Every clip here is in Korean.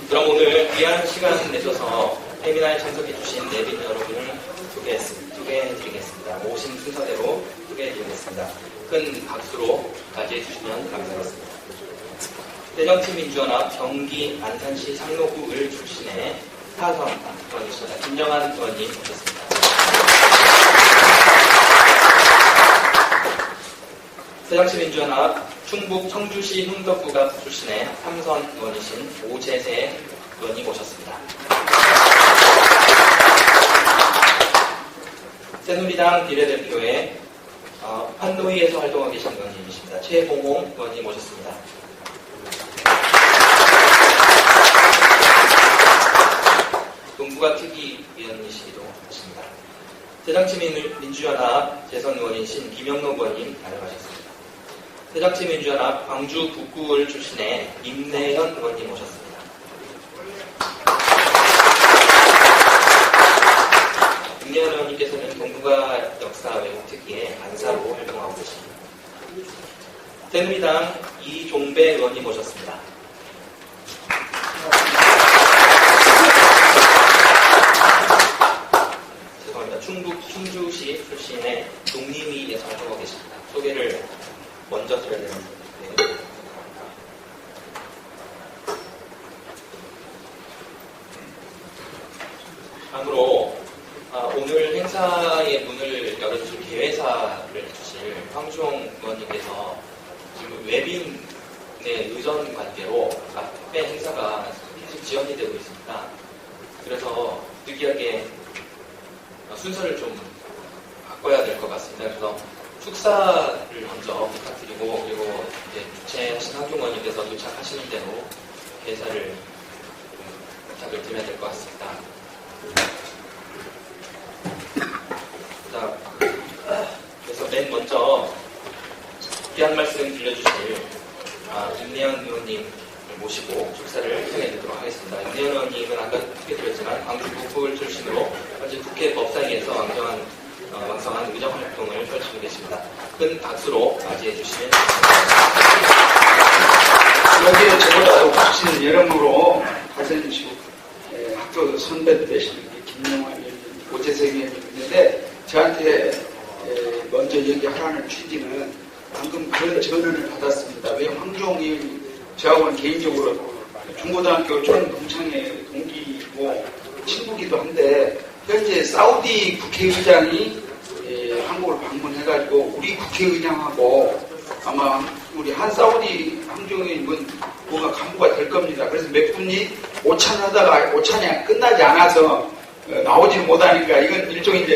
그럼 오늘 귀한 시간 내셔서 세미나에 참석해주신 내빈 여러분을 소개해드리겠습니다. 오신 순서대로 소개해드리겠습니다. 큰 박수로 맞이해주시면 감사하겠습니다. 새정치민주연합 경기 안산시 상로구을 출신의 타선 의원이십니다. 김정한 의원님 모셨습니다. 새정치민주연합 충북 청주시 흥덕구갑 출신의 삼선 의원이신 오재세 의원님 모셨습니다. 새누리당 비례대표의 판노위에서 활동하고 계신 의원님이십니다. 최봉홍 의원님 모셨습니다. 동부갑 특위위원이시기도 하십니다. 새정치민주연합 재선 의원이신 김영록 의원님 안녕하셨습니다. 새정치민주연합 광주 북구을 출신의 임내현 의원님 모셨습니다. 임내현 의원님께서는 동북아 역사 외국 특위의 간사로 활동하고 계십니다. 새누리당 이종배 의원님 모셨습니다. 죄송합니다. 충북 충주시 출신의 농림위에서 활동하고 계십니다. 소개를 먼저 드려야 되는데. 다음으로 오늘 행사의 문을 열어주실 개회사를 해주실 황주홍 의원님께서 지금 외빈의 의전 관계로 택배 행사가 계속 지연이 되고 있습니다. 그래서 특이하게 순서를 좀 바꿔야 될 것 같습니다. 그래서 축사를 먼저 부탁드리고, 그리고 이제 주최하신 황주홍 의원님께서 도착하시는 대로 개회사를 부탁을 드려야 될 것 같습니다. 그래서 맨 먼저 귀한 말씀 들려주실 임내현 의원님을 모시고 축사를 진행해드리도록 하겠습니다. 임내현 의원님은 아까 소개드렸지만 광주 북구을 출신으로 현재 국회 법사위에서 왕성한 의정활동을 펼치고 계십니다. 큰 박수로 맞이해주시면 좋겠습니다. 여기에 저보다 훨씬 여러모로 가선식 학교 선배 되신 김영환 의원님, 오재석 의원님 있는데 저한테 먼저 얘기하라는 취지는 방금 그런 전언을 받았습니다. 왜 황주홍 의원이 저하고는 개인적으로 중고등학교 전 동창회 동기이고 친구기도 한데 현재 사우디 국회의장이 한국을 방문해가지고 우리 국회의장하고 아마 우리 한 사우디 황주홍 의원은 뭐가 간부가 될 겁니다. 그래서 몇 분이 오찬하다가 오찬이 끝나지 않아서 나오지 못하니까 이건 일종의 이제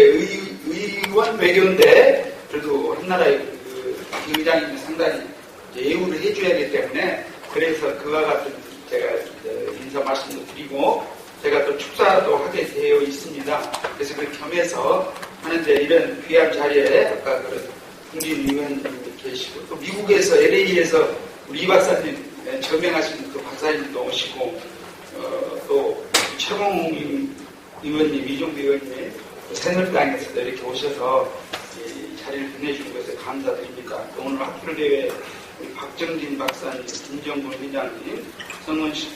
의원 외교인데 그래도 한 나라의 그 의장이 상당히 예우를 해줘야 하기 때문에 그래서 그와 같은 제가 인사 말씀도 드리고 제가 또 축사도 하게 되어 있습니다. 그래서 그 겸해서 하는데 이런 귀한 자리에 아까 그런 국민 의원님 계시고 또 미국에서 LA에서 우리 이 박사님 저명하신 그 박사님도 오시고 또 최봉 의원님, 이종배 의원님 새누리당에서도 이렇게 오셔서 이 자리를 빛내주는 것에 감사드립니다. 또 오늘 학술대회 우리 박정진 박사님, 김정근 회장님, 성원식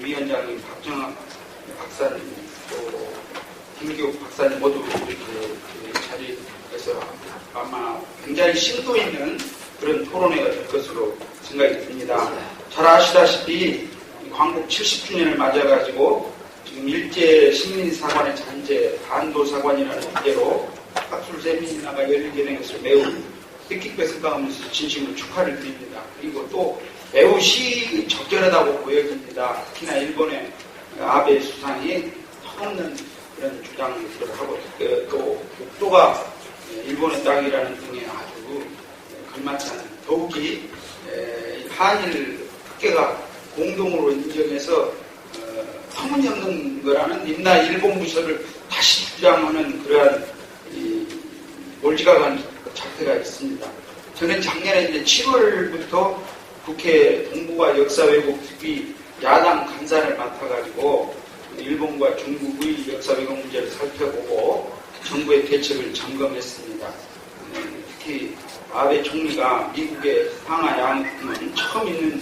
위원장님, 박정학 박사님, 또 김기욱 박사님 모두 이렇게 자리에서 아마 굉장히 심도 있는 그런 토론회가 될 것으로 생각이 듭니다. 잘 아시다시피 광복 70주년을 맞아가지고 지금 일제 식민사관의 잔재 반도사관이라는 주제로 학술 세미나가 열리게 된 것을 매우 뜻깊게 생각하면서 진심으로 축하를 드립니다. 그리고 또 매우 시적절하다고 보여집니다. 특히나 일본의 아베 수상이 터없는 그런 주장을 하고 또 국도가 일본의 땅이라는 등에 아주 걸맞지 않은 더욱이 한일 학계가 공동으로 인정해서 터무니없는 거라는 임나 일본 부서를 다시 주장하는 그러한 몰지각한 작태가 있습니다. 저는 작년에 이제 7월부터 국회 동북아 역사왜곡 특위 야당 간사를 맡아가지고 일본과 중국의 역사왜곡 문제를 살펴보고 정부의 대책을 점검했습니다. 특히 아베 총리가 미국의 상하 양원 처음 있는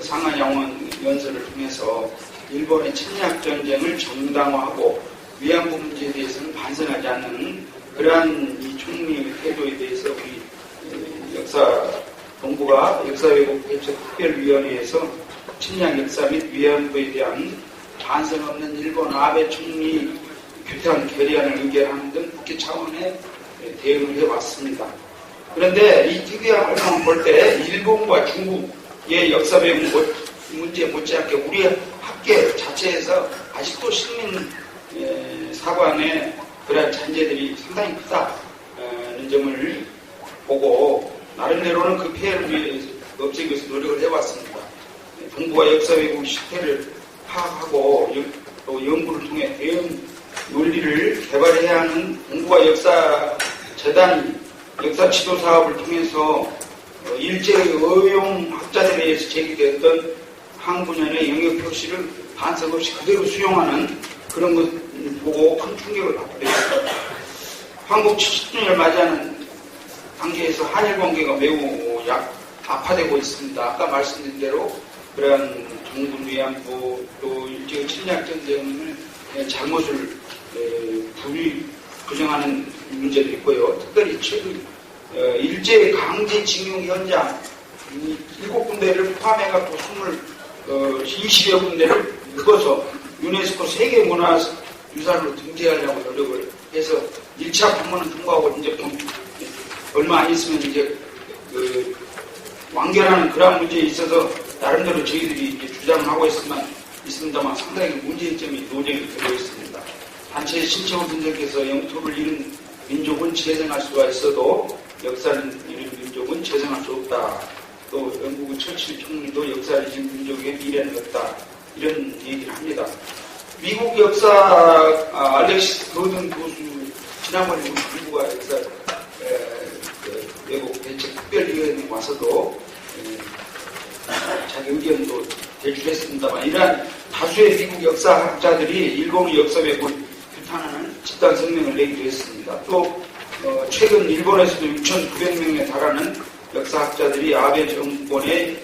상하 양원 연설을 통해서 일본의 침략 전쟁을 정당화하고 위안부 문제에 대해서는 반성하지 않는 그러한 이 총리의 태도에 대해서 우리 본부가 역사왜곡대책특별위원회에서 침략 역사 및 위안부에 대한 반성 없는 일본 아베 총리 규탄 결의안을 의결하는 등 국회 차원의 대응을 해왔습니다. 그런데 이 특이한 활동을 볼 때 일본과 중국의 역사 왜곡 문제 못지않게 우리 학계 자체에서 아직도 식민 사관의 그러한 잔재들이 상당히 크다는 점을 보고 나름대로는 그 폐해를 없애기 위해서 노력을 해왔습니다. 정부가 역사 왜곡 실태를 파악하고 또 연구를 통해 대응 논리를 개발해야 하는 공부와 역사 재단이 역사 지도 사업을 통해서 일제의 의용 학자들에 의해서 제기되었던 항구년의 영역 표시를 반석 없이 그대로 수용하는 그런 것 보고 큰 충격을 받게 됐습니다. 한국 70주년을 맞이하는 단계에서 한일 관계가 매우 악화되고 있습니다. 아까 말씀드린 대로 그러한 정군 위안부 또 일제의 침략 전쟁을 잘못을 부정하는 문제도 있고요. 특별히 최근 일제 강제징용 현장 7군데를 포함해갖고 20여 군데를 묶어서 유네스코 세계문화유산으로 등재하려고 노력을 해서 1차 방문은 통과하고 이제 얼마 안 있으면 이제 완결하는 그런 문제에 있어서 나름대로 저희들이 이제 주장을 하고 있습니다만 상당히 문제점이 노정이 되고 있습니다. 단체의 신청을 분석해서 영토를 잃은 민족은 재생할 수가 있어도 역사를 잃은 민족은 재생할 수 없다. 또 영국의 처칠 총리도 역사를 잃은 민족의 미래는 없다. 이런 얘기를 합니다. 미국 역사 알렉시스 거든 교수 지난번에 우리 정부가 역사 외국 대책 특별위원회 와서도 자기 의견도 제출했습니다만 이러한 다수의 미국 역사학자들이 일본의 역사 왜곡을 규탄하는 집단 성명을 내기도 했습니다. 또 최근 일본에서도 6,900명에 달하는 역사학자들이 아베 정권의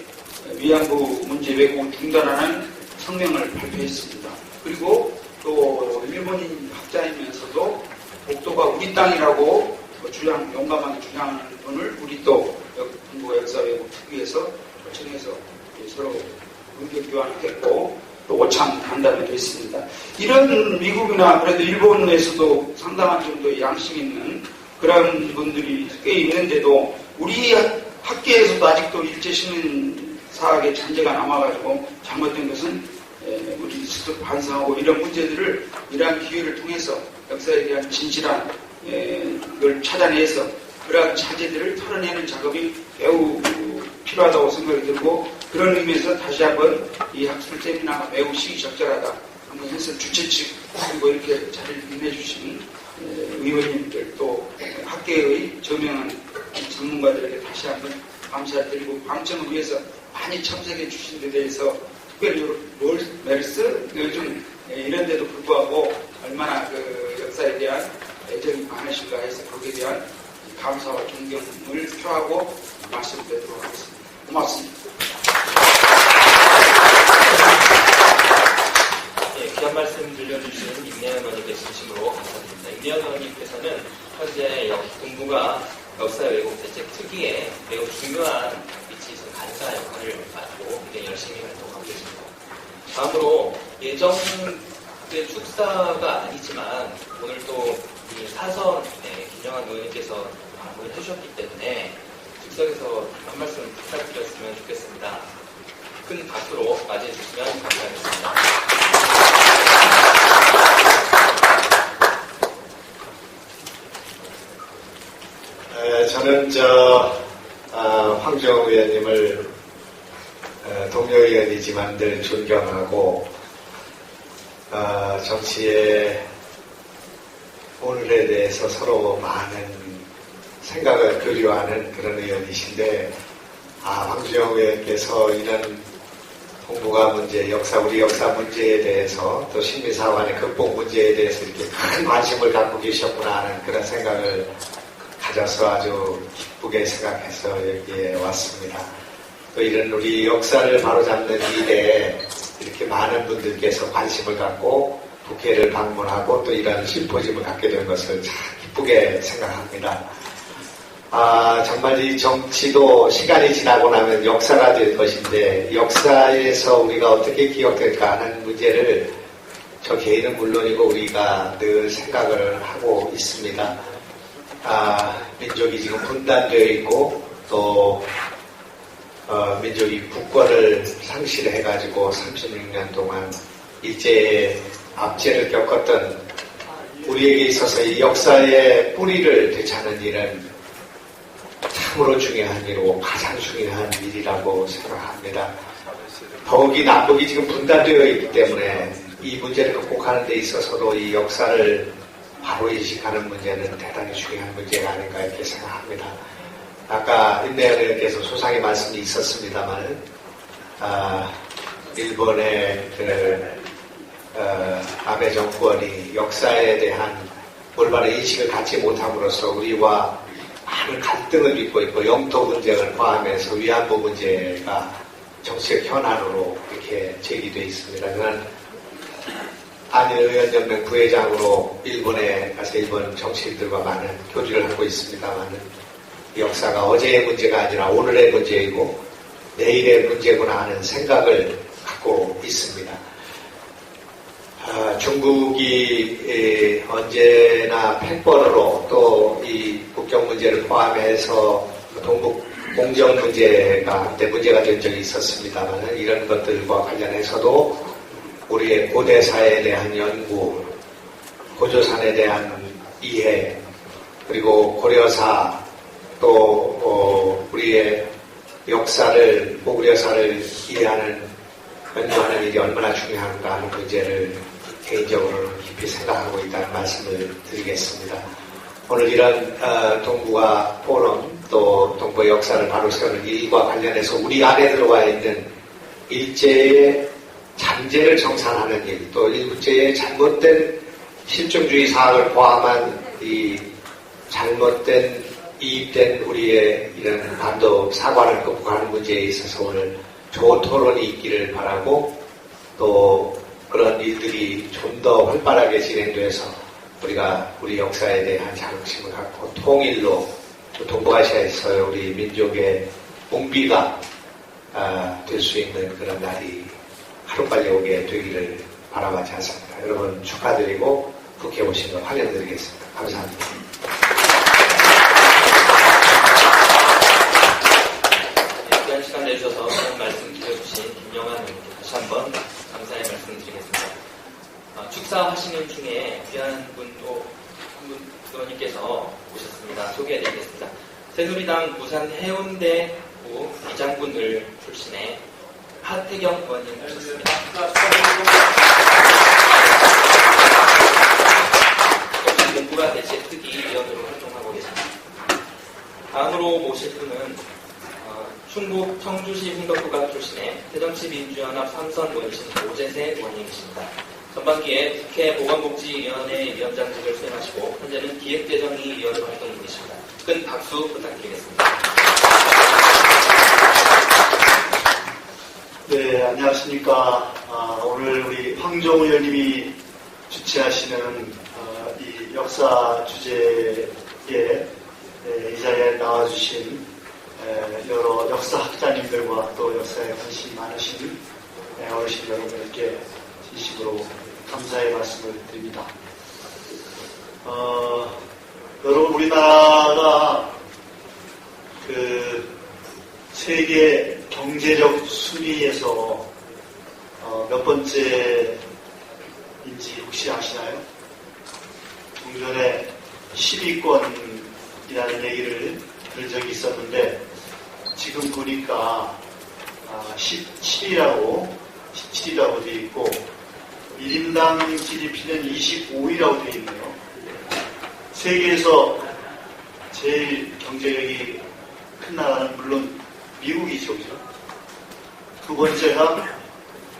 위안부 문제 왜곡을 중단하는 성명을 발표했습니다. 그리고 또 일본인 학자이면서도 복도가 우리 땅이라고 용감하게 주장하는 분을 우리 또 정부가 역사 왜곡 특위에서 초청해서 서로 의견 교환을 했고 또 오참 간담회도 했습니다. 이런 미국이나 그래도 일본에서도 상당한 정도의 양심 있는 그런 분들이 꽤 있는데도 우리 학계에서도 아직도 일제시민 사학의 잔재가 남아가지고 잘못된 것은 우리 스스로 반성하고 이런 문제들을 이러한 기회를 통해서 역사에 대한 진실한 걸 찾아내서 그러한 잔재들을 털어내는 작업이 매우 필요하다고 생각이 들고 그런 의미에서 다시 한번 이 학술 세미나가 매우 시기적절하다. 한번 해서 주최 측 그리고 이렇게 자리를 빛내주신 의원님들 또 학계의 저명한 전문가들에게 다시 한번 감사드리고 방청을 위해서 많이 참석해 주신 데 대해서 특별히 롤메르스 요즘 이런 데도 불구하고 얼마나 그 역사에 대한 애정이 많으신가 해서 거기에 대한 감사와 존경을 표하고 말씀드리도록 하겠습니다. 고맙습니다. 네, 귀한 말씀 들려주신 임내현 의원님께 진심으로 감사드립니다. 임내현 의원님께서는 현재 본부가 역사 왜곡 대책 특위에 매우 중요한 위치에서 간사 역할을 맡고 굉장히 열심히 활동하고 계십니다. 다음으로 예정된 축사가 아니지만 오늘 또 이 사선에 김영환 의원님께서 방문을 해주셨기 때문에 즉석에서 한 말씀 부탁드렸으면 좋겠습니다. 큰 박수로 맞이해 주시면 감사하겠습니다. 저는 황정우 의원님을 동료 의원이지만 늘 존경하고 정치의 오늘에 대해서 서로 많은 생각을 교류하는 그런 의원이신데 황정우 의원께서 이런 동북아 문제, 우리 역사 문제에 대해서 또 식민사관의 극복 문제에 대해서 이렇게 큰 관심을 갖고 계셨구나 하는 그런 생각을 가져서 아주 기쁘게 생각해서 여기에 왔습니다. 또 이런 우리 역사를 바로잡는 일에 이렇게 많은 분들께서 관심을 갖고 국회를 방문하고 또 이런 심포지움을 갖게 된 것을 참 기쁘게 생각합니다. 정말 이 정치도 시간이 지나고 나면 역사가 될 것인데 역사에서 우리가 어떻게 기억될까 하는 문제를 저 개인은 물론이고 우리가 늘 생각을 하고 있습니다. 민족이 지금 분단되어 있고 또 민족이 국권을 상실해가지고 36년 동안 일제의 압제를 겪었던 우리에게 있어서 이 역사의 뿌리를 되찾는 일은 참으로 중요한 일이고 가장 중요한 일이라고 생각합니다. 더욱이 남북이 지금 분단되어 있기 때문에 이 문제를 극복하는 데 있어서도 이 역사를 바로 인식하는 문제는 대단히 중요한 문제가 아닌가 이렇게 생각합니다. 아까 임내연 의원께서 소상히 말씀이 있었습니다만 일본의 아베 정권이 역사에 대한 올바른 인식을 갖지 못함으로써 우리와 많은 갈등을 빚고 있고 영토 분쟁을 포함해서 위안부 문제가 정치적 현안으로 이렇게 제기되어 있습니다. 저는 한일의원연맹 부회장으로 일본에 가서 일본 정치인들과 많은 교류를 하고 있습니다만 역사가 어제의 문제가 아니라 오늘의 문제이고 내일의 문제구나 하는 생각을 갖고 있습니다. 중국이 언제나 팽번으로 또 이 국경 문제를 포함해서 동북 공정 문제가 된 적이 있었습니다만 이런 것들과 관련해서도 우리의 고대사에 대한 연구, 고조선에 대한 이해, 그리고 고려사 또 우리의 역사를, 고구려사를 이해하는 연구하는 일이 얼마나 중요한가 하는 문제를 개인적으로 깊이 생각하고 있다는 말씀을 드리겠습니다. 오늘 이런 동북아 포럼 또 동북아 역사를 바로 세우는 일과 관련해서 우리 안에 들어와 있는 일제의 잠재를 정산하는 일, 또 일제의 잘못된 실정주의 사학을 포함한 이 잘못된 이입된 우리의 이런 반도 사관을 극복하는 문제에 있어서 오늘 좋은 토론이 있기를 바라고 또 그런 일들이 좀 더 활발하게 진행돼서 우리가 우리 역사에 대한 자긍심을 갖고 통일로 또 동북아시아에서 우리 민족의 봉비가 될 수 있는 그런 날이 하루빨리 오게 되기를 바라마지 않습니다. 여러분 축하드리고 국회 오신 거 환영드리겠습니다. 감사합니다. 귀한 시간 내주셔서 좋은 말씀 드려주신 김영환 의원께 다시 한번 감사의 말씀드리겠습니다. 축사하시는 중에 귀한 분도 한 분 의원님께서 오셨습니다. 소개해드리겠습니다. 새누리당 부산 해운대구 이장군을 출신의 하태경 의원님 오셨습니다. 동북아 대책 특위 위원으로 활동하고 계십니다. 다음으로 모실 분은 충북 청주시 흥덕구가 출신의 새정치민주연합 3선 의원이신 오재세 의원님이십니다. 전반기에 국회 보건복지위원회 위원장직을 수행하시고 현재는 기획재정위 위원으로 활동 중이십니다. 큰 박수 부탁드리겠습니다. 네, 안녕하십니까. 오늘 우리 황종 의원님이 주최하시는 이 역사 주제에 이 자리에 나와주신 여러 역사학자님들과 또 역사에 관심이 많으신 어르신 여러분들께 진심으로 감사의 말씀을 드립니다. 여러분 우리나라가 그 세계 경제적 순위에서 몇 번째인지 혹시 아시나요? 좀 전에 10위권이라는 얘기를 들은 적이 있었는데 지금 보니까 17위라고 되어 있고 1인당 GDP는 25위라고 되어 있네요. 세계에서 제일 경제력이 큰 나라는 물론 미국이죠. 두 번째가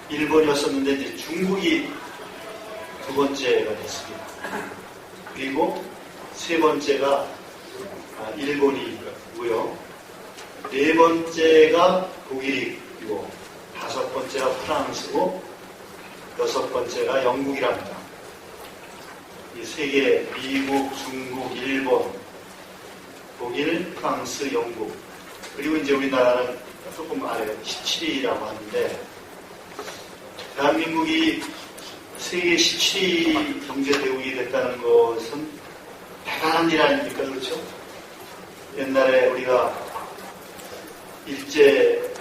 일본이었었는데 이제 중국이 두 번째가 됐습니다. 그리고 세 번째가 일본이고요. 네 번째가 독일이고 다섯 번째가 프랑스고 6번째가 영국이랍니다. 이 세계 미국, 중국, 일본, 독일, 프랑스, 영국, 그리고 이제 우리나라는 조금 아래 17위라고 하는데, 대한민국이 세계 17위 경제대국이 됐다는 것은 대단한 일 아닙니까? 그렇죠? 옛날에 우리가 일제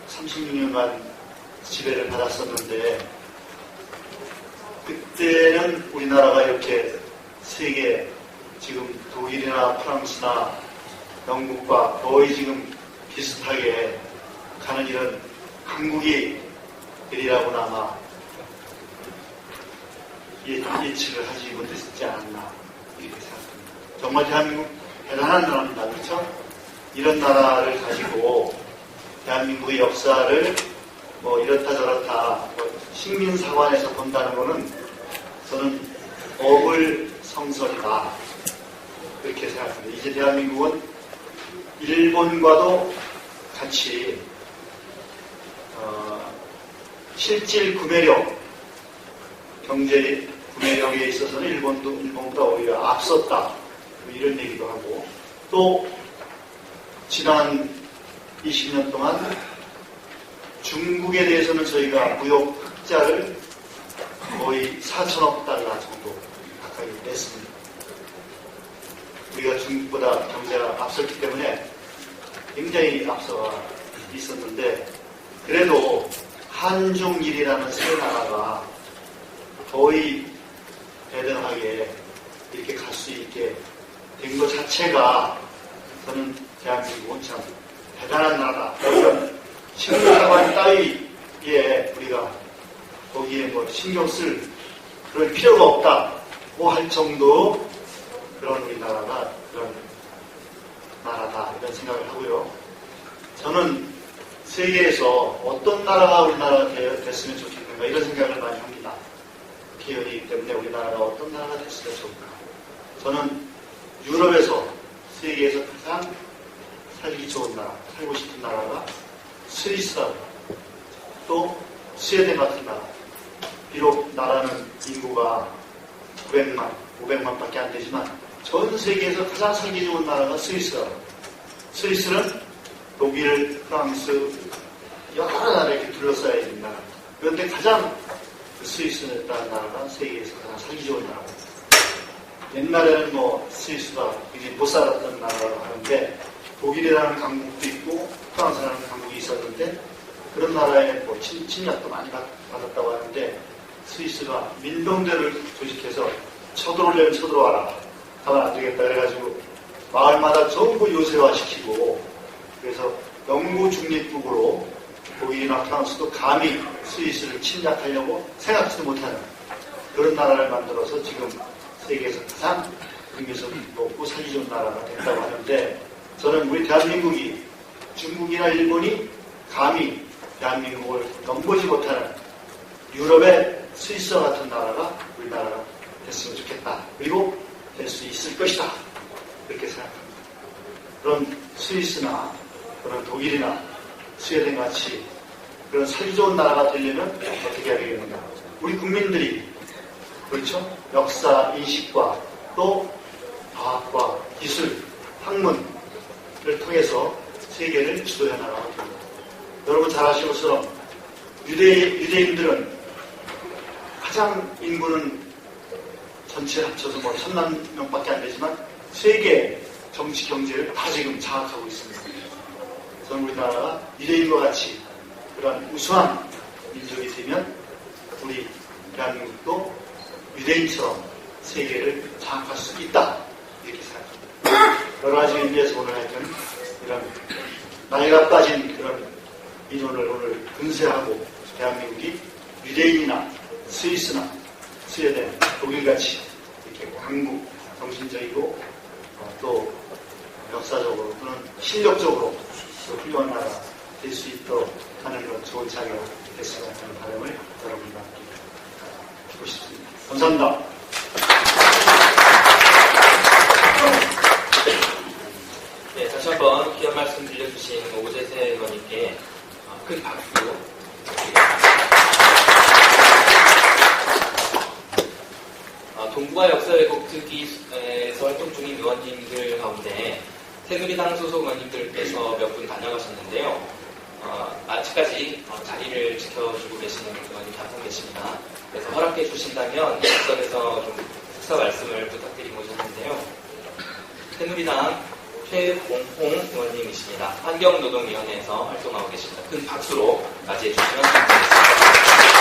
36년간 지배를 받았었는데, 그때는 우리나라가 이렇게 세계, 지금 독일이나 프랑스나 영국과 거의 지금 비슷하게 가는 이런 강국이 되리라고는 아마 예측을 하지 못했지 않았나 이렇게 생각합니다. 정말 대한민국 대단한 나라입니다. 그렇죠? 이런 나라를 가지고 대한민국의 역사를 뭐 이렇다 저렇다 식민사관에서 본다는 것은 저는 어불성설이다 그렇게 생각합니다. 이제 대한민국은 일본과도 같이 실질 구매력, 경제 구매력에 있어서는 일본보다 오히려 앞섰다 뭐 이런 얘기도 하고, 또 지난 20년 동안 중국에 대해서는 저희가 무역 흑자를 거의 4천억 달러 정도 가까이 냈습니다. 우리가 중국보다 경제가 앞섰기 때문에 굉장히 앞서가 있었는데, 그래도 한중일이라는 세 나라가 거의 대등하게 이렇게 갈 수 있게 된 것 자체가 저는 대한민국은 참 대단한 나라다. 이런 식민사관 따위에 우리가 거기에 뭐 신경 쓸 그럴 필요가 없다고 할 정도 그런 우리나라가 그런 나라다 이런 생각을 하고요. 저는 세계에서 어떤 나라가 우리나라가 됐으면 좋겠는가 이런 생각을 많이 합니다. 기업이기 때문에 우리나라가 어떤 나라가 됐으면 좋을까. 저는 유럽에서 세계에서 가장 살기 좋은 나라, 살고 싶은 나라가 스위스라고, 또 스웨덴 같은 나라. 비록 나라는 인구가 500만밖에 안 되지만 전 세계에서 가장 살기 좋은 나라가 스위스라고. 스위스는 독일, 프랑스 여러 나라 이렇게 둘러싸여 있는 나라. 그런데 가장 스위스라는 나라가 세계에서 가장 살기 좋은 나라. 옛날에는 뭐 스위스가 굉장히 못 살았던 나라라고 하는데, 독일이라는 강국도 있고 프랑스라는 강국이 있었는데 그런 나라에 뭐 침략도 많이 받았다고 하는데, 스위스가 민병대를 조직해서 쳐들어오려면 쳐들어와라, 가만 안 되겠다 그래가지고 마을마다 전부 요새화시키고, 그래서 영구 중립국으로 독일이나 프랑스도 감히 스위스를 침략하려고 생각지도 못하는 그런 나라를 만들어서 지금 세계에서 가장 경제성이 높고 살기 좋은 나라가 됐다고 하는데, 저는 우리 대한민국이 중국이나 일본이 감히 대한민국을 넘보지 못하는 유럽의 스위스와 같은 나라가 우리나라가 됐으면 좋겠다. 그리고 될 수 있을 것이다. 그렇게 생각합니다. 그런 스위스나 그런 독일이나 스웨덴 같이 그런 살기 좋은 나라가 되려면 어떻게 해야 되겠는가? 우리 국민들이, 그렇죠? 역사, 인식과 또 과학과 기술, 학문을 통해서 세계를 주도해 나가고 있습니다. 여러분 잘 아시는 것처럼 유대인들은 가장 인구는 전체 합쳐서 뭐 1000만 명밖에 안 되지만 세계 정치 경제를 다 지금 장악하고 있습니다. 저는 우리나라가 유대인과 같이 그런 우수한 민족이 되면 우리 대한민국도 유대인처럼 세계를 장악할 수 있다 이렇게 생각합니다. 여러 가지 의미에서 오늘 하여튼 이런 나이가 빠진 그런 민원을 오늘 근세하고 대한민국이 유대인이나 스위스나 스웨덴, 독일같이 이렇게 강국, 정신적이고 또 역사적으로 또는 실력적으로 훌륭한 나라 될 수 있도록 하는 그런 좋은 자리가 됐으면 하는 바람을 여러분과 함께 주고 싶습니다. 감사합니다. 네, 다시 한번 귀한 말씀 들려주신 오재세 의원님께 큰 박수. 국가 역사 왜곡 특위에서 활동 중인 의원님들 가운데 새누리당 소속 의원님들께서 몇 분 다녀가셨는데요. 아직까지 자리를 지켜주고 계시는 의원님 한 분 계십니다. 그래서 허락해 주신다면 역설에서 좀 특사 말씀을 부탁드리고 오셨는데요. 새누리당 최홍홍 의원님이십니다. 환경노동위원회에서 활동하고 계십니다. 큰 박수로 맞이해 주시면 감사하겠습니다.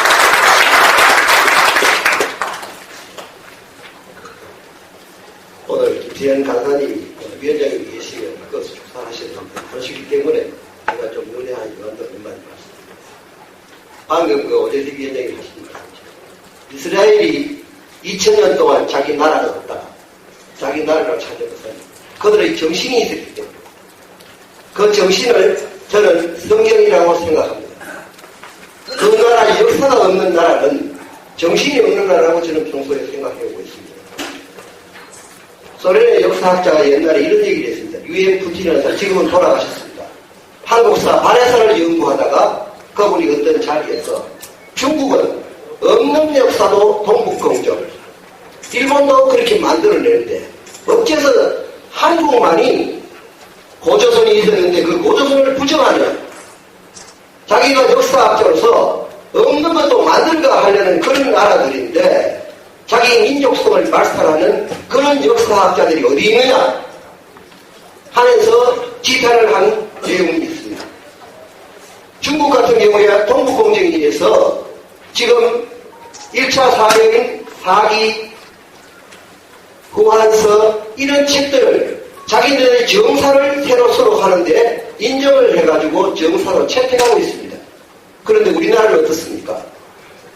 오늘 김태현 강사님 위원장님이 계시면 그것을 축사하셨는데 하시기 때문에 제가 좀 논의하는 의원도 얼마나 많습니다. 방금 그 오재석 위원장이 하신 말씀이죠. 이스라엘이 2000년 동안 자기 나라가 없다가 자기 나라를 찾은 것은 그들의 정신이 있었기 때문에 그 정신을 저는 성경이라고 생각합니다. 그 나라 역사가 없는 나라는 정신이 없는 나라라고 저는 평소에 생각해오고 있습니다. 소련의 역사학자가 옛날에 이런 얘기를 했습니다. UM푸틴이라는 사람, 지금은 돌아가셨습니다. 한국사 발해사를 연구하다가 그분이 어떤 자리에서 중국은 없는 역사도 동북공정, 일본도 그렇게 만들어내는데 어째서 한국만이 고조선이 있었는데 그 고조선을 부정하냐. 자기가 역사학자로서 없는 것도 만들까 하려는 그런 나라들인데 자기 민족성을 발산하는 그런 역사학자들이 어디 있느냐 하면서 지탄을 한 내용이 있습니다. 중국 같은 경우에 동북공정에 의해서 지금 1차 사회인 사기, 후한서 이런 책들을 자기들의 정사를 새로 서로 하는데 인정을 해가지고 정사로 채택하고 있습니다. 그런데 우리나라는 어떻습니까?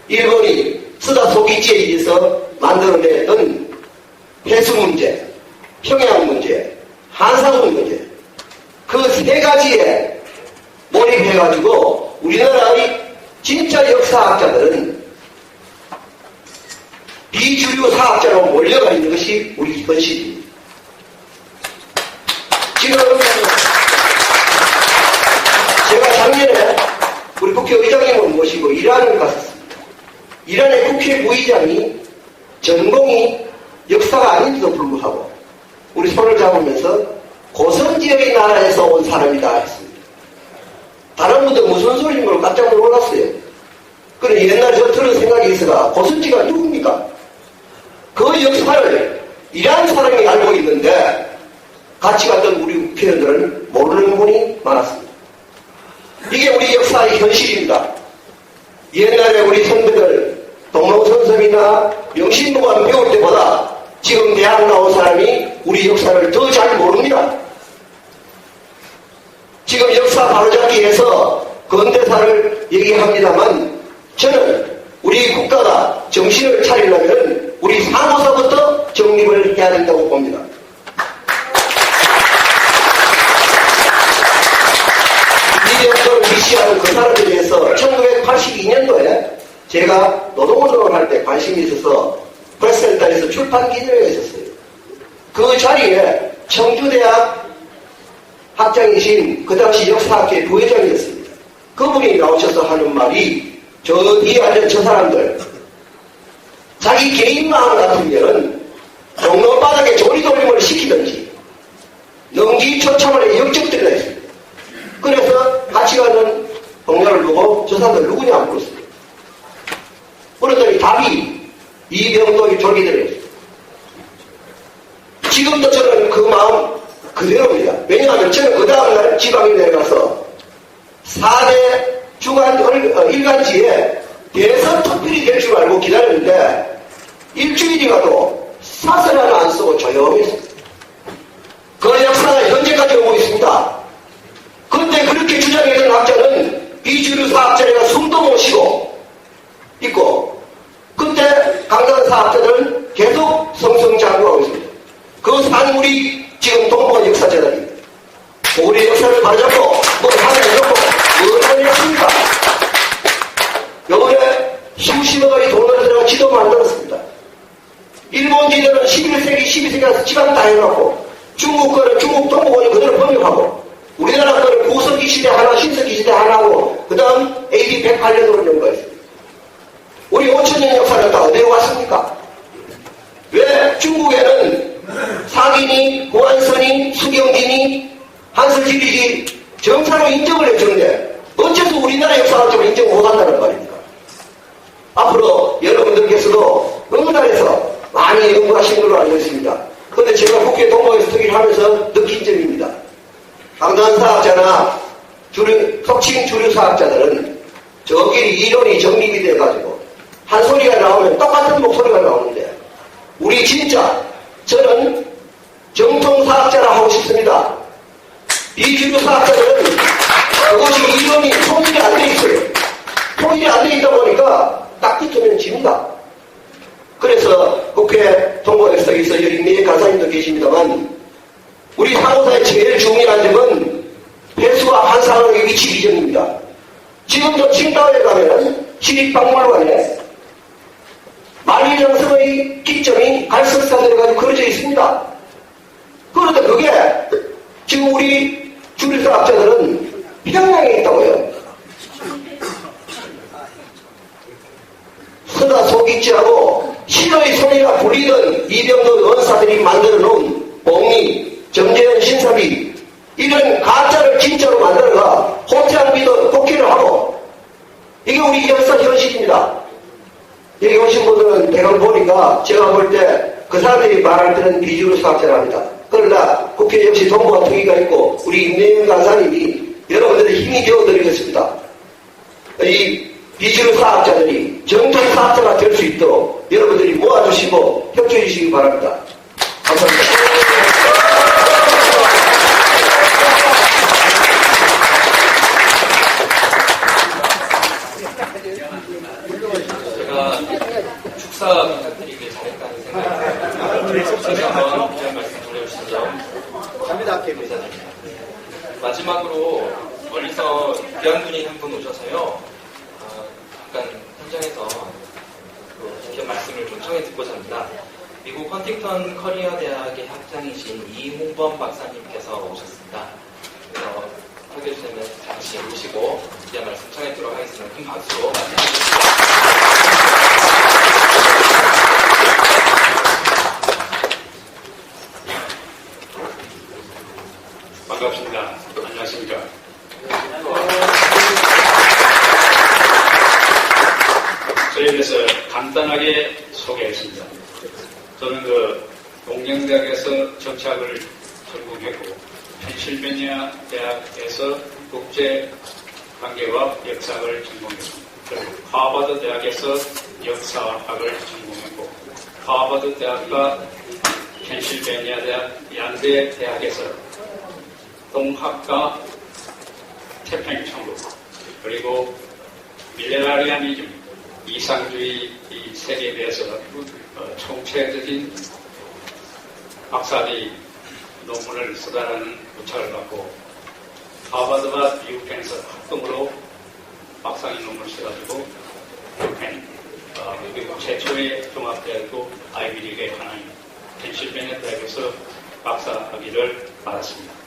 일본이 스다 소기치에 의해서 만들어내던 해수 문제, 평양 문제, 한사군 문제 그 세 가지에 몰입해가지고 우리나라의 진짜 역사학자들은 비주류 사학자로 몰려가 있는 것이 우리 현실입니다. 지금 제가 작년에 우리 국회의장님을 모시고 이란을 갔었습니다. 이란의 국회 부의장이 전공이 역사가 아닌데도 불구하고 우리 손을 잡으면서 고선지역의 나라에서 온 사람이다 했습니다. 다른 분들 무슨 소리인 걸 깜짝 놀랐어요. 그런데 옛날에 저 들은 생각이 있어가 고선지가 누굽니까? 그 역사를 이란 사람이 알고 있는데 같이 갔던 우리 국회의원들은 모르는 분이 많았습니다. 이게 우리 역사의 현실입니다. 옛날에 우리 선배들 동농선섭이나 명신보관 배울 때보다 지금 대학 나온 사람이 우리 역사를 더 잘 모릅니다. 지금 역사 바로잡기 위해서 근대사를 얘기합니다만 저는 우리 국가가 정신을 차리려면 우리 상호사부터 정립을 해야 된다고 봅니다. 이 역사를 위시하는 그 사람에 대해서 1982년도에 제가 노동운동을 할 때 관심이 있어서 프레스센터에서 출판 기념회가 있었어요. 그 자리에 청주대학 학장이신 그 당시 역사학회 부회장이었습니다. 그분이 나오셔서 하는 말이 저 뒤에 앉은 저 사람들 자기 개인 마음 같으면 동로바닥에 조리돌림을 시키든지 능지처참을 역적들이라 했습니다. 그래서 같이 가는 동료를 보고 저 사람들 누구냐 물었습니다. 그랬더니 답이 이병도의 졸기들이었습니다. 지금도 저는 그 마음 그대로입니다. 왜냐하면 저는 그 다음날 지방에 내려가서 4대 주간 일간지에 대선 특필이 될 줄 알고 기다렸는데 일주일이 가도 사설 하나 안 쓰고 조용히 했습니다. 그 역사가 현재까지 오고 있습니다. 그때 그렇게 주장했던 학자는 비주류 사학자가 숨도 못 쉬고 있고 그때 강단 사학자들은 계속 성성장구하고 있습니다. 그 산물이 지금 동북아 역사재단입니다. 우리 역사를 바로잡고 뭘 하나 해놓고 뭘 했습니까? 요번에 수십억의 돈을 들어가 지도 만들었습니다. 일본지들은 11세기, 12세기 가서 지방 다 해놓고 중국 거는 중국 동북아를 그대로 번역하고 우리나라 거는 구석기 시대 하나, 신석기 시대 하나 하고 그 다음 AD 108년도로 연구했습니다. 우리 5천년 역사는 다 어디로 갔습니까? 왜? 박인이, 고한선이, 수경진이, 한설길이 정사로 인정을 해주는데 어째서 우리나라 역사학적으로 인정 못한다는 말입니까? 앞으로 여러분들께서도 응달에서 많이 연구하신 걸로 알고 있습니다. 그런데 제가 국회 동부에서 특위를 하면서 느낀 점입니다. 강단 사학자나 석칭 주류 사학자들은 저끼리 이론이 정립이 돼가지고 한 소리가 나오면 똑같은 목소리가 나오는데 우리 진짜 저는 정통 사학자라 하고 싶습니다. 이 주류 사학자들은 그것이 이론이 통일이 안 돼 있어요. 통일이 안 돼 있다 보니까 딱 붙으면 집니다. 그래서 국회 동부역사에서 여기 간사님도 계십니다만 우리 상호사의 제일 중요한 점은 폐수와 한상의 위치 이전입니다. 지금도 칭다오에 가면은 시립박물관에 만리장성의 기점이 갈석산으로 가지고 그려져 있습니다. 그런데 그게 지금 우리 주류사학자들은 평양에 있다고요. 서다 속익지하고 신의 손이라 불리던 이병도 원사들이 만들어 놓은 봉리, 점재현 신사비 이런 가짜를 진짜로 만들어가 호태양비도 복귀를 하고 이게 우리 역사 현실입니다. 여기 오신 분들은 대강 보니까 제가 볼 때 그 사람들이 말할 때는 비주류 사학자라 합니다. 그러나 국회 역시 동부와 특위가 있고 우리 임명윤 간사님이 여러분들의 힘이 되어드리겠습니다. 이 비주류 사학자들이 정통 사학자가 될 수 있도록 여러분들이 모아주시고 협조해 주시기 바랍니다. 감사합니다. 제가 축사 부탁드리길 잘했다는 생각이 다시 한번 귀한 말씀 전해주신 점 감사드립니다. 마지막으로 멀리서 귀한 분이 한 분 오셔서요. 잠깐 현장에서 귀한 말씀을 좀 청해 듣고자 합니다. 미국 헌팅턴 커리어 대학의 학장이신 이홍범 박사님께서 오셨습니다. 그래서 소개해 주시면 잠시 오시고 귀한 말씀 청해 듣도록 하겠습니다. 큰 박수로 맞이해주시죠. 반갑습니다. 안녕하십니까. 저에 대해서 간단하게 소개했습니다. 저는 동양대학에서 정치학을 전공했고 펜실베니아 대학에서 국제관계와 역사학을 전공했습니다. 그리고 하버드 대학에서 역사학을 전공했고 하버드 대학과 펜실베니아 대학 양대 대학에서 동학과 태평천국 그리고 밀레나리아니즘 이상주의 이 세계에 대해서 총체적인 박사학위 논문을 쓰다라는 부탁을 받고 하버드와 미국펜에서 합동으로 박사학위 논문을 써가지고 미국펜 미국 최초의 종합대학교 아이비리그의 하나인 펜실베니아 대학에서 박사학위를 받았습니다.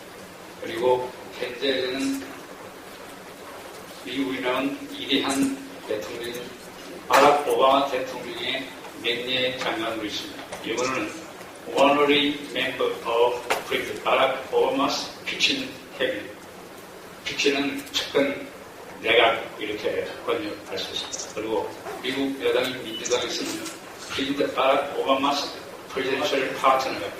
그리고 현재는 미국에 나온 위대한 대통령 바락 오바마 대통령의 명예 장관으로 있습니다. 이번에는 Honorary Member of President Barack Obama's Kitchen Cabinet. kitchen은 측근 내각 이렇게 번역할 수 있습니다. 그리고 미국 여당인 민주당에서는 President Barack Obama's Presidential Partner,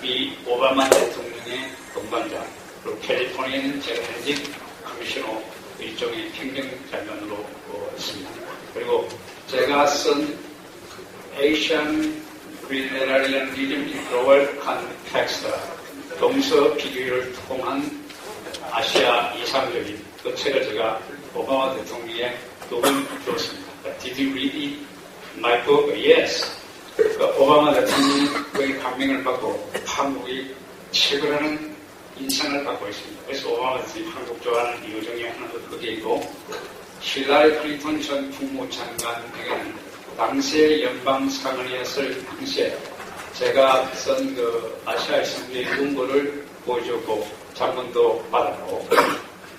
미 오바마 대통령의 동반자, 그리고 캘리포니아는 제가 현직 커미셔너 일종의 행정장관으로 있습니다. 그리고 제가 쓴 Asian Millenarianism in Global Context, 동서 비교를 통한 아시아 이상적인 그 책을 제가 오바마 대통령에 도움 주었습니다. Did you read my book? Yes. 오바마 대통령이 거의 감명을 받고 한국이 최고라는 인상을 받고 있습니다. 그래서 오바마 대통령이 한국 좋아하는 이유 중에 하나도 그게 있고 힐러리 클린턴 전 국무장관에게는 당시의 연방상원이었을 당시에 제가 쓴 그 아시아 이상주의 문구를 보여줬고 장문도 받았고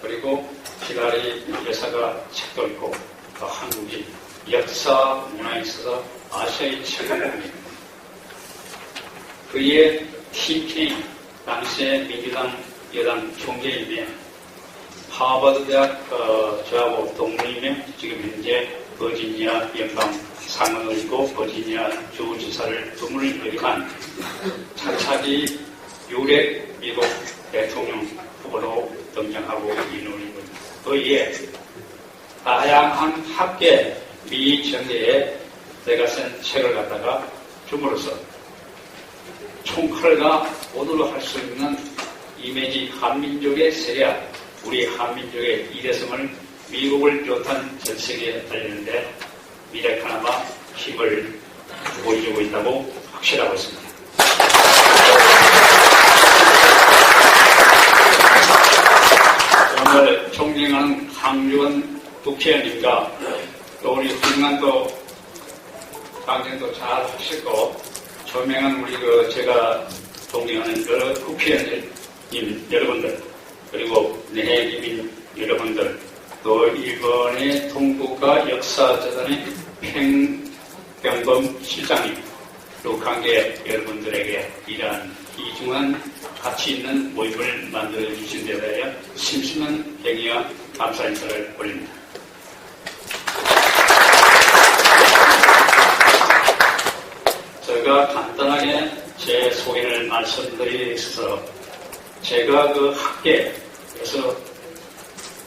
그리고 힐러리 여사가 책도 읽고 한국이 역사 문화에 있어서 아시아의 최고입니다. 그의 TK 당시의 민주당 여당 총재이며 하버드 대학 저하고 동문이며 지금 현재 버지니아 연방 상원의이고 버지니아 주지사를 두문을 역임한 차차기 유력 미국 대통령 후보로 등장하고 있는 인물입니다. 그에 다양한 학계 미 정계에 내가 쓴 책을 갖다가 줌으로써 총칼과 오도로 할 수 있는 이미지 한민족의 세계와 우리 한민족의 이대성을 미국을 비롯한 전 세계에 알리는데 미래카나마 힘을 보여주고 있다고 확신하고 있습니다. 오늘 존경하는 황교안 국회의원님과 또 우리 훌륭한 또 강연도 잘 하시고 조명한 우리 제가 존경하는 여러 국회의원님 여러분들 그리고 내국인 여러분들 또 일본의 동북아 역사재단의 팽병범 실장님 또 관계 여러분들에게 이러한 이중한 가치 있는 모임을 만들어 주신 데 대하여 심심한 경의와 감사 인사를 올립니다. 제가 간단하게 제 소개를 말씀드리기 있어서 제가 그 학계에서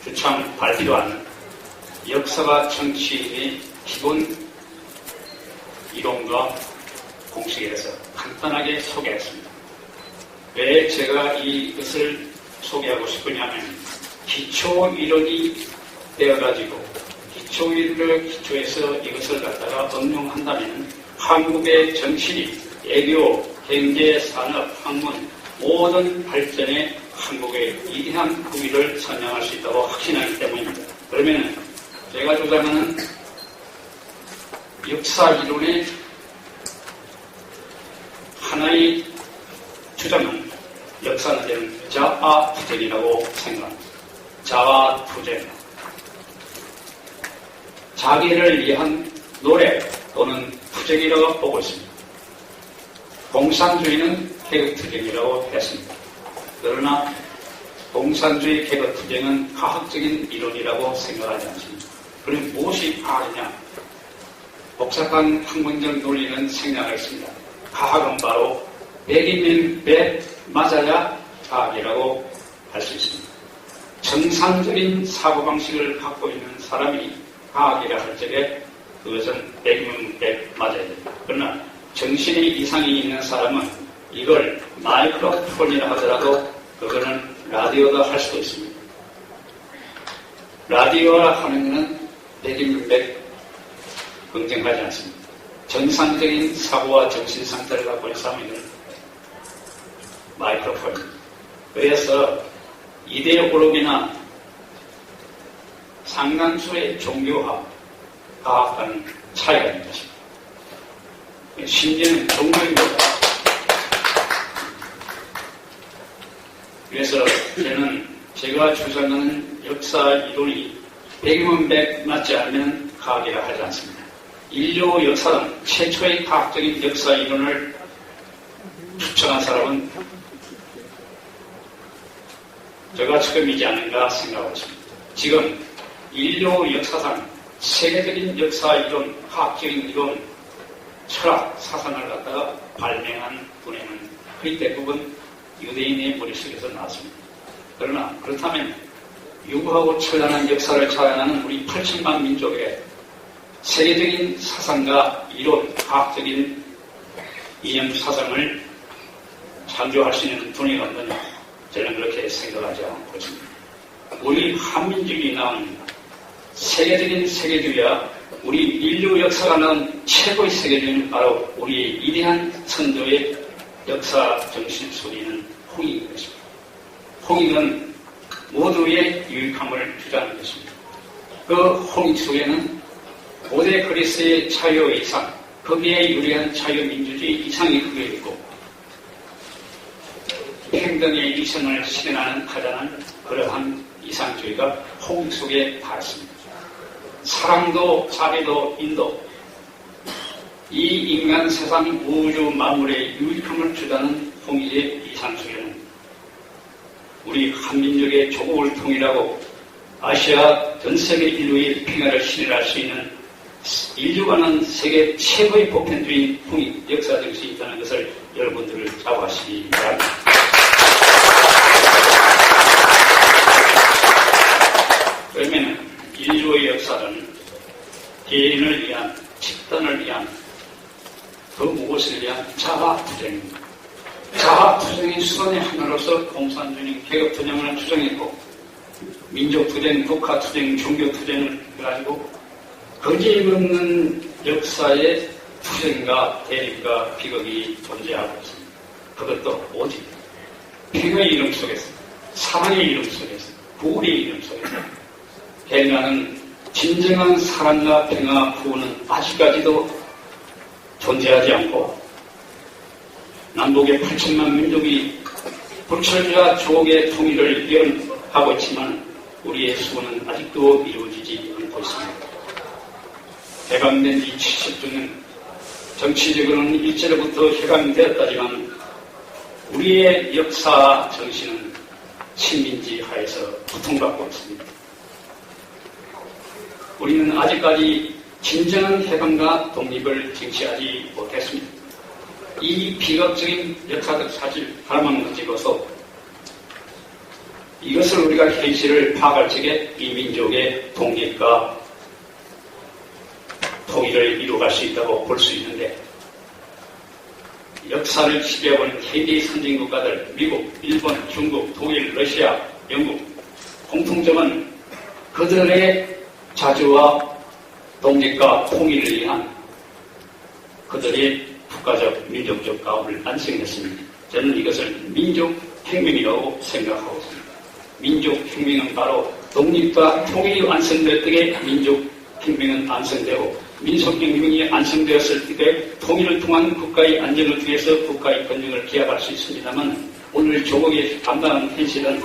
주창 발표한 역사가 정치의 기본 이론과 공식에 대해서 간단하게 소개했습니다. 왜 제가 이것을 소개하고 싶으냐면 기초 이론이 되어가지고 기초 이론을 기초해서 이것을 갖다가 응용한다면 한국의 정신이 애교, 경제, 산업, 학문 모든 발전에 한국의 위대한 국위를 선양할 수 있다고 확신하기 때문입니다. 그러면 제가 주장하는 역사 이론의 하나의 주장은 역사는 저는 자아투쟁이라고 생각합니다. 자아투쟁. 자기를 위한 노래 또는 투쟁이라고 보고 있습니다. 공산주의는 계급투쟁이라고 했습니다. 그러나 공산주의 계급투쟁은 과학적인 이론이라고 생각하지 않습니다. 그럼 무엇이 과학이냐? 복잡한 학문적 논리는 생략하겠습니다. 과학은 바로 100이면 100 맞아야 과학이라고 할 수 있습니다. 정상적인 사고방식을 갖고 있는 사람이 과학이라 할 적에 그것은 100이면 100 맞아야 됩니다. 그러나 정신의 이상이 있는 사람은 이걸 마이크로폰이라 하더라도 그거는 라디오다 할 수도 있습니다. 라디오라 하는 것은 100이면 100 긍정하지 않습니다. 정상적인 사고와 정신 상태를 갖고 있는 사람은 마이크로폰입니다. 그래서 이데올로기나 상당수의 종교와 과학과는 차이가 있는 것입니다. 심지어는 종교입니다. 그래서 저는 제가 주장하는 역사 이론이 100이면 100 맞지 않으면 과학이라 하지 않습니다. 인류 역사는 최초의 과학적인 역사 이론을 추천한 사람은 제가 처음이지 않은가 생각하고 있습니다. 지금 인류 역사상 세계적인 역사 이론, 과학적인 이론, 철학, 사상을 갖다가 발명한 분야는 거의 대부분 유대인의 머릿속에서 나왔습니다. 그러나 그렇다면 유구하고 찬란한 역사를 자랑하는 우리 8천만 민족의 세계적인 사상과 이론, 과학적인 이념 사상을 창조할 수 있는 분야가 없느냐? 저는 그렇게 생각하지 않고 있습니다. 우리 한민족이 나온 세계적인 세계주의와 우리 인류 역사가 나온 최고의 세계주의는 바로 우리의 위대한 선조의 역사 정신 속에는 홍익인 것입니다. 홍익은 모두의 유익함을 주장하는 것입니다. 그 홍익 속에는 고대 그리스의 자유 이상, 거기에 유리한 자유민주주의 이상이 그게 있고 평등의 이성을 실현하는 하자는 그러한 이상주의가 홍익 속에 다 있습니다. 사랑도 자비도 인도 이 인간 세상 우주 만물의 유익함을 주자는 통일의 이산수에는 우리 한민족의 조국을 통일하고 아시아 전 세계 인류의 평화를 실현할 수 있는 인류가는 세계 최고의 보편주의 통일 역사 정신이 있다는 것을 여러분들을 자부하시기 바랍니다. 그러면 인류의 역사는 개인을 위한, 집단을 위한, 그 무엇을 위한 자아투쟁입니다. 자아투쟁의 수단의 하나로서 공산주의, 계급투쟁을 주장했고 민족투쟁, 국가투쟁, 종교투쟁을 해가지고 거짓없는 역사의 투쟁과 대립과 비극이 존재하고 있습니다. 그것도 오직 평화의 이름 속에서, 사랑의 이름 속에서, 구원의 이름 속에서 행하는 진정한 사랑과 평화, 구원은 아직까지도 존재하지 않고 남북의 8천만 민족이 불철주야 조국의 통일을 예언하고 있지만 우리의 수고는 아직도 이루어지지 않고 있습니다. 해방된 지 70주년, 정치적으로는 일제로부터 해방되었다지만 우리의 역사 정신은 식민지 하에서 고통받고 있습니다. 우리는 아직까지 진정한 해방과 독립을 쟁취하지 못했습니다. 이 비극적인 역사적 사실 하나만 가지고서 이것을 우리가 현실을 파악할 적에 이 민족의 독립과 통일을 이루어갈 수 있다고 볼 수 있는데 역사를 지배해온 세계 선진국가들 미국, 일본, 중국, 독일, 러시아, 영국 공통점은 그들의 자주와 독립과 통일을 위한 그들의 국가적, 민족적 가업을 완성했습니다. 저는 이것을 민족혁명이라고 생각하고 있습니다. 민족혁명은 바로 독립과 통일이 완성될 때에 민족혁명은 완성되고 민속혁명이 완성되었을 때 통일을 통한 국가의 안전을 위해서 국가의 번영을 기약할 수 있습니다만 오늘 조국의 담당한 현실은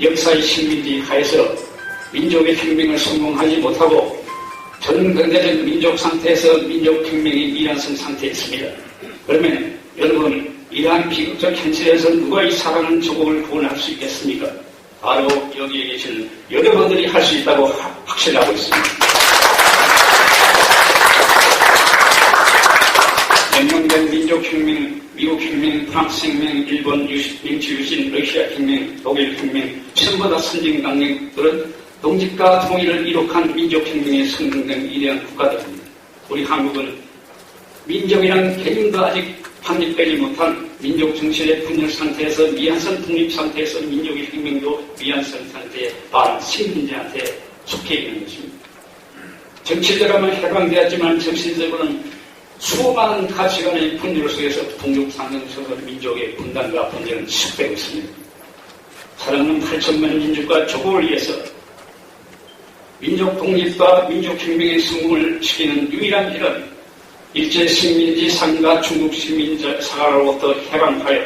역사의 식민지 하에서 민족의 혁명을 성공하지 못하고 전근대적 민족 상태에서 민족혁명이 미완성 상태에 있습니다. 그러면 여러분 이러한 비극적 현실에서 누가 이 살아가는 조국을 구원할 수 있겠습니까? 바로 여기에 계신 여러분들이 할 수 있다고 확신하고 있습니다. 명명된 민족혁명, 미국혁명, 프랑스혁명, 일본 민주유신, 러시아혁명, 독일혁명, 전부 다 선진강령들은 독립과 통일을 이룩한 민족혁명에 성공된 위대한 국가들입니다. 우리 한국은 민족이란 개념도 아직 확립되지 못한 민족 정신의 분열 상태에서 미완성 독립 상태에서 민족의 혁명도 미완성 상태에 반식민지한테 속해 있는 것입니다. 정치적으로는 해방되었지만 정신적으로는 수많은 가치관의 분열 속에서 동족상경 속에서 민족의 분단과 분열은 지속되고 있습니다. 사랑하는 8천만 민족과 조국을 위해서 민족 독립과 민족혁명의 성공을 시키는 유일한 길은 일제 식민지 상과 중국 식민지 사가로부터 해방하여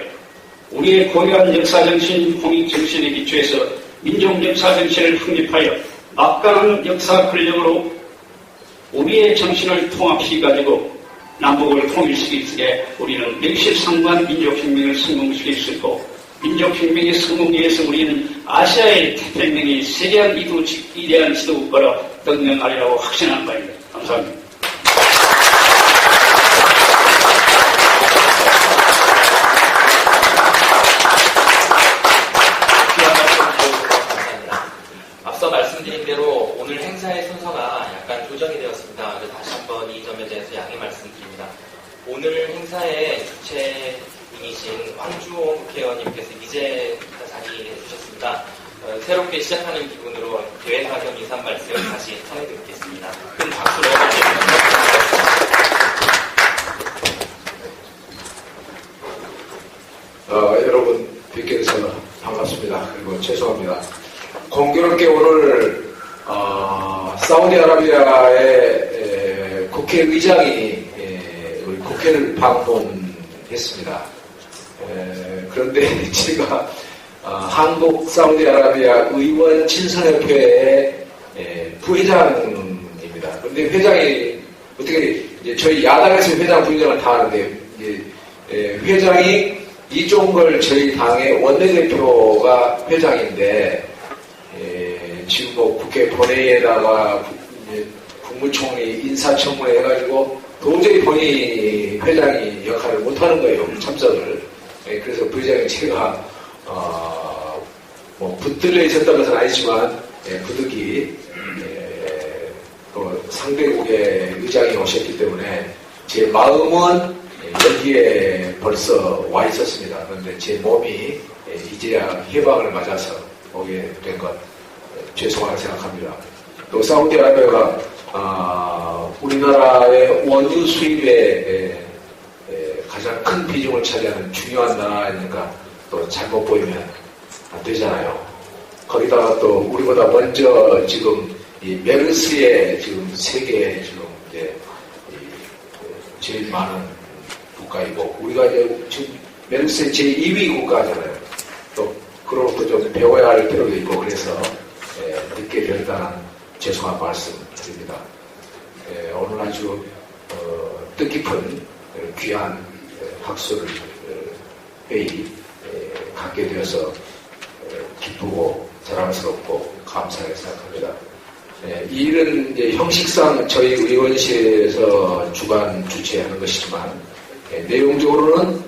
우리의 고유한 역사정신, 홍익정신의 기초에서 민족 역사정신을 확립하여 막강한 역사 권력으로 우리의 정신을 통합시켜가지고 남북을 통일시킬 때 우리는 맹실상부한 민족혁명을 성공시킬 수 있고 민족혁명의 성공에 위해서 우리는 아시아의 태평양의 세계한 위대한 지도국가로 등장하리라고 확신하는 바입니다. 감사합니다. 앞서 말씀드린 대로 오늘 행사의 순서가 약간 조정이 되었습니다. 다시 한번 이 점에 대해서 양해 말씀드립니다. 오늘 행사의 주체이신 황주홍 국회의원님께서 이제 자리해 주셨습니다. 새롭게 시작하는 기분으로 대회사 겸 인사 말씀 다시 전해드리겠습니다. 큰 박수로 여러분 뵙게 돼서 반갑습니다. 그리고 죄송합니다. 공교롭게 오늘 사우디아라비아의 국회의장이 우리 국회를 방문했습니다. 그런데 제가 한국 사우디아라비아 의원 친선협회의 부회장입니다. 그런데 회장이 어떻게 이제 저희 야당에서 회장 부회장을 다 하는데 회장이 이종걸 저희 당의 원내대표가 회장인데 지금 뭐 국회 본회의에다가 국무총리 인사청문회 해가지고 도저히 본인이 회장이 역할을 못하는 거예요. 참석을. 그래서 부회장이 제가 뭐 붙들려 있었다는 것은 아니지만 부득이 또 상대국의 의장이 오셨기 때문에 제 마음은 여기에 벌써 와 있었습니다. 그런데 제 몸이 이제야 해방을 맞아서 오게 된 것 죄송하게 생각합니다. 또 사우디아라비아가 우리나라의 원유 수입에 가장 큰 비중을 차지하는 중요한 나라니까 또 잘못 보이면 안 되잖아요. 거기다가 또 우리보다 먼저 지금 이 메르스에 지금 세계에 지금 이제 제일 많은 국가이고 우리가 이제 지금 메르스의 제2위 국가잖아요. 또 그로부터 좀 배워야 할 필요도 있고 그래서 늦게 별다른 죄송한 말씀 드립니다. 오늘 아주 뜻깊은 귀한 학술 회의 갖게 되어서 기쁘고 자랑스럽고 감사하게 생각합니다. 이 일은 이제 형식상 저희 의원실에서 주관 주최하는 것이지만 내용적으로는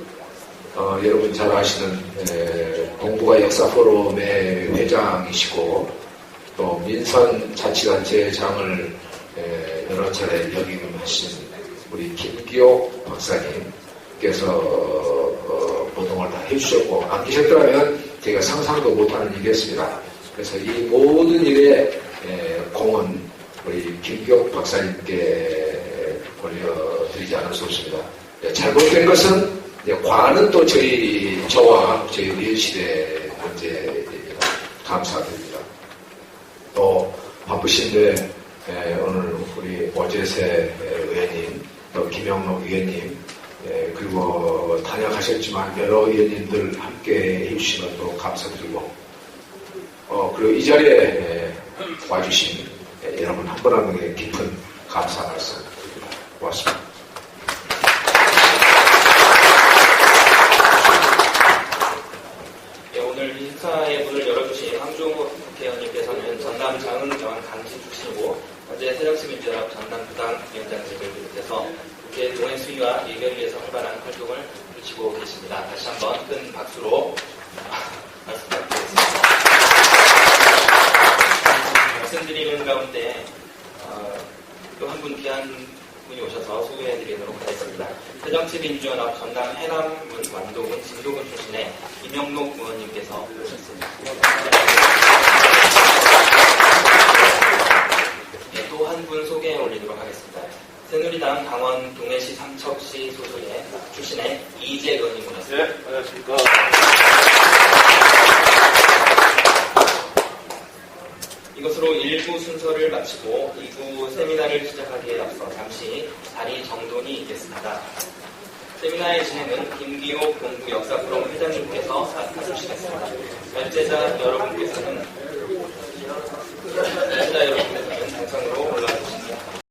여러분 잘 아시는 동북아 역사 포럼의 회장이시고 또 민선자치단체장을 여러 차례 역임하신 우리 김기옥 박사님께서 보동을 다 해주셨고 안 계셨더라면 제가 상상도 못하는 일이었습니다. 그래서 이 모든 일에 공은 우리 김기옥 박사님께 올려드리지 않을 수 없습니다. 잘못된 것은 과는 또 저와 저희 의원실의 문제입니다. 감사드립니다. 또 바쁘신데 오늘 우리 오재세 의원님, 또 김영록 의원님, 그리고 다녀가셨지만 여러 의원님들 함께 해주신 것도 감사드리고, 그리고 이 자리에 와주신 여러분 한 분 한 분에게 깊은 감사 말씀드립니다. 고맙습니다. 오늘 인사의 문을 열어주신 황종욱 국회의원님께서는 전남 장흥병원 강지 출신이고 현재 새정치민주연합 전남 부당위원장직을 비롯해서 국회 동해 수위와 예결을 위해서 활발한 활동을 펼치고 계십니다. 다시 한번 큰 박수로 말씀드리겠습니다. 말씀드리는 가운데 또 한 분 귀한 분이 오셔서 소개해드리도록 하겠습니다. 새정치민주연합 전남 해남군 완도군 진도군 출신의 임영록 의원님께서 오셨습니다. 네, 또 한 분 소개해 올리도록 하겠습니다. 새누리당 강원 동해시 삼척시 소속의 출신의 이재 의원님 오셨습니다. 네, 안녕하십니까. 이것으로 1부 순서를 마치고 2부 세미나를 시작하기에 앞서 잠시 자리 정돈이 있겠습니다. 세미나의 진행은 김기옥 동부 역사포럼 회장님께서 맡아주시겠습니다. 결제자 여러분께서는 당첨으로